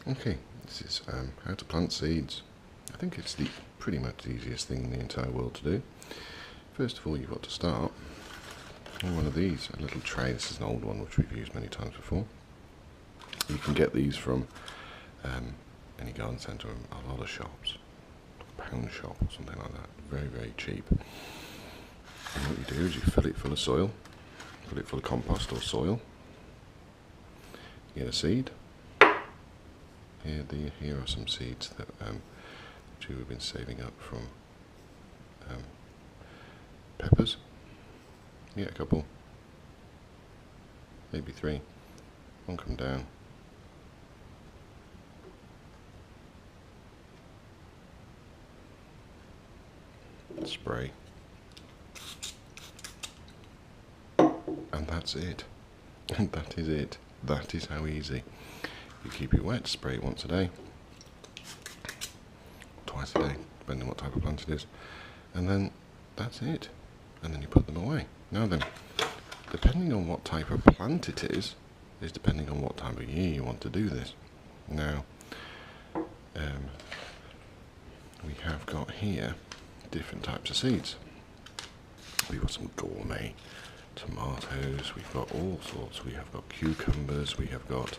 Okay, this is how to plant seeds. I think it's pretty much the easiest thing in the entire world to do. First of all, you've got to start on one of these, a little tray. This is an old one which we've used many times before. You can get these from any garden centre, a lot of shops, pound shop or something like that. Very, very cheap. And what you do is you fill it full of soil, fill it full of compost or soil. You get a seed. Here are some seeds that Ju have been saving up from peppers. Yeah, a couple, maybe 3. One come down. Spray. And that's it. And that is it. That is how easy. You keep it wet, spray it once a day, twice a day, depending on what type of plant it is, and then that's it. And then you put them away. Now then, depending on what type of plant it is depending on what time of year you want to do this. Now, we have got here different types of seeds. We've got some gourmet tomatoes, we've got all sorts, we have got cucumbers, we've gone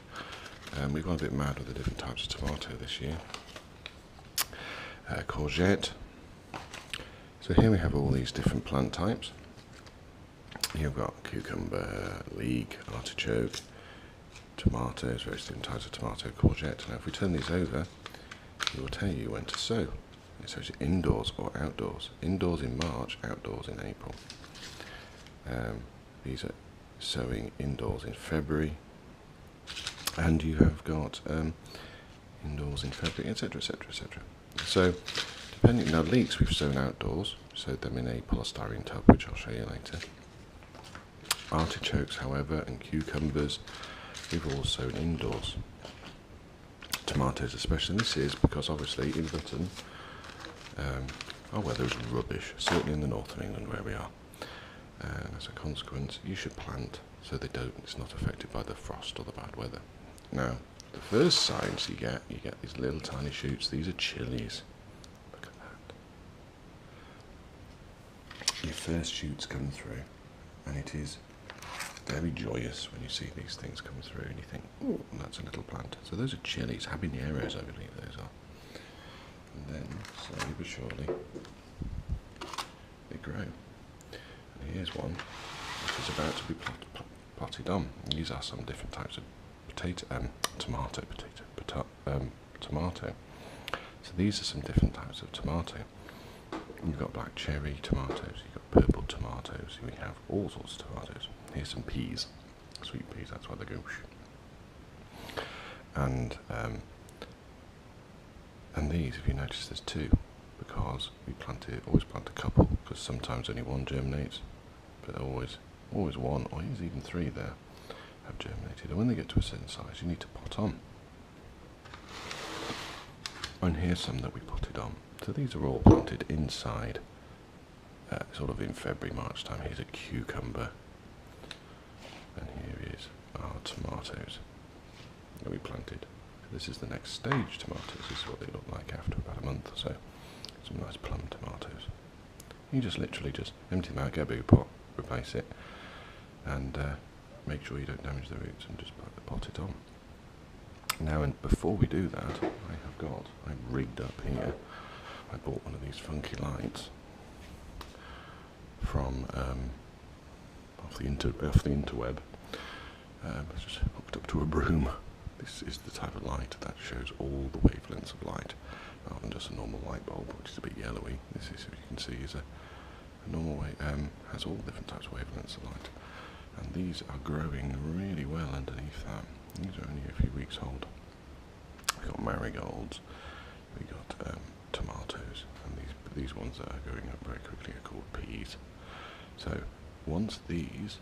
a bit mad with the different types of tomato this year. Courgette. So here we have all these different plant types. You've got cucumber, leek, artichoke, tomatoes, various different types of tomato, courgette. Now if we turn these over, it will tell you when to sow. It says indoors or outdoors. Indoors in March, outdoors in April. These are sowing indoors in February. And you have got indoors in February, etc, etc, etc. So, depending, now leeks we've sown outdoors, sowed them in a polystyrene tub, which I'll show you later. Artichokes, however, and cucumbers, we've all sown indoors. Tomatoes especially, and this is because obviously in Britain, our weather is rubbish, certainly in the north of England where we are. And as a consequence, you should plant so it's not affected by the frost or the bad weather. Now, the first signs you get these little tiny shoots. These are chilies. Look at that. Your first shoots come through, and it is very joyous when you see these things come through, and you think, oh, that's a little plant. So those are chilies, habaneros, I believe those are. And then, slowly but surely, they grow. And here's one which is about to be potted on. These are some different types of tomato. So these are some different types of tomato. You've got black cherry tomatoes, you've got purple tomatoes, we have all sorts of tomatoes. Here's some peas, sweet peas, that's why they go whoosh. And these, if you notice, there's 2, because we always plant a couple, because sometimes only one germinates, but always one, or even 3 there have germinated. And when they get to a certain size, you need to pot on. And here's some that we potted on. So these are all planted inside, sort of in February, March time. Here's a cucumber, and here is our tomatoes that we planted. This is the next stage tomatoes. This is what they look like after about a month or so. Some nice plum tomatoes. You just literally empty them out, get a bigger pot, replace it, and make sure you don't damage the roots, and just pot it on. Now, and before we do that, I've rigged up here. I bought one of these funky lights from off the interweb. It's just hooked up to a broom. This is the type of light that shows all the wavelengths of light, rather than just a normal light bulb, which is a bit yellowy. This is, as you can see, is a normal way, has all different types of wavelengths of light. And these are growing really well underneath that. These are only a few weeks old. We've got marigolds, we've got tomatoes, and these ones that are growing up very quickly are called peas. So once these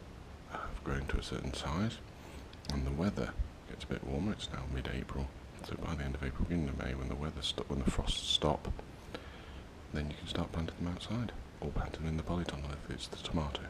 have grown to a certain size, and the weather gets a bit warmer, it's now mid-April, so by the end of April, beginning of May, when the frosts stop, then you can start planting them outside, or planting them in the polytunnel if it's the tomato.